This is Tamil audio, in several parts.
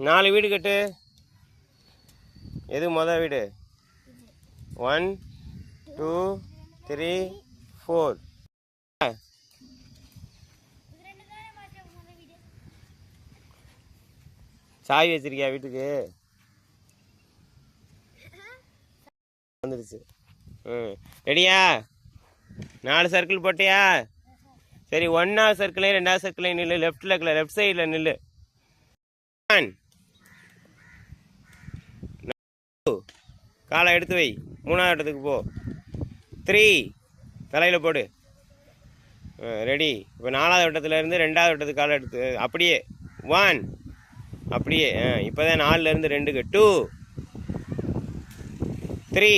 4 வீடு கட்டு. எது மொதல் வீடு? 1 2 3 4. சாவி வச்சிருக்கியா வீட்டுக்கு? வந்துருச்சு. ரெடியா? 4 சர்க்கிள் போட்டியா? சரி, 1வது சர்க்கிளையும் 2வது சர்க்கிளையும் நில்லு. லெஃப்ட் சைடில் நில்லு. 1 2 காலை எடுத்து வை. 3வது இடத்துக்கு போ. 3 தலையில் போடு. ரெடி. இப்போ 4வது வட்டத்துலேருந்து 2வது வட்டத்துக்கு காலை எடுத்து அப்படியே 1 அப்படியே. இப்போ தான் 4லேருந்து 2க்கு 2 3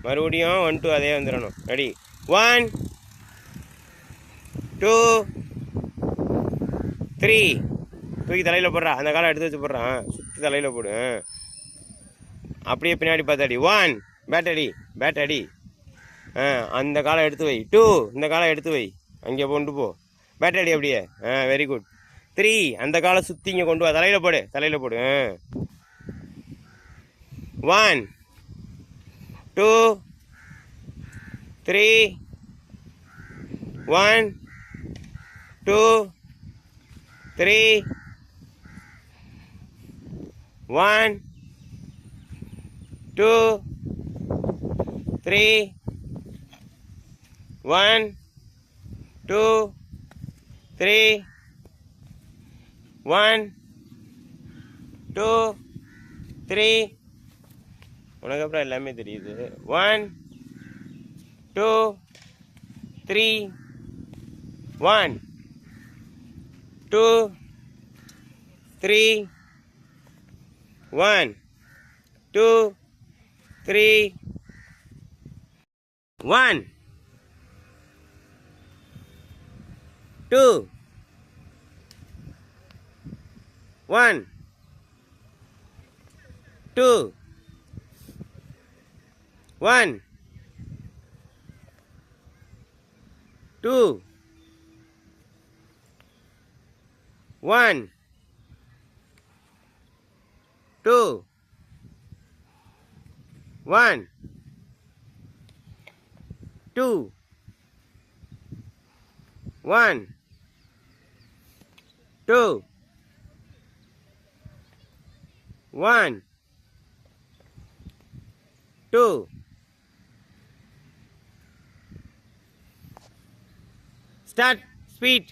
மறுபடியும் 1 2 அதே வந்துடணும். ரெடி. 1 2 3 தூக்கி தலையில் போடுறா. அந்த காலை எடுத்து வச்சு போடுறான். சுற்றி தலையில் போடு. அப்படியே பின்னாடி பார்த்தாடி. 1 பேட் அடி. அந்த காலை எடுத்து வை. 2 இந்த காலை எடுத்து வை. அங்கே கொண்டு போ. பேட் அடி அப்படியே. Very good. 3 அந்த காலை சுற்றி இங்கே கொண்டு வா. தலையில் போடு. 1 2 3 1 2 3 1 2 3 1 2 3 1 2 3 உனக்கு அப்புறம் எல்லாமே தெரியுது. 1 2 3 1 2 3 1 2 3 1 2 1 2 1 2 1 2 1 2 1 2 1 2 Start. Speed.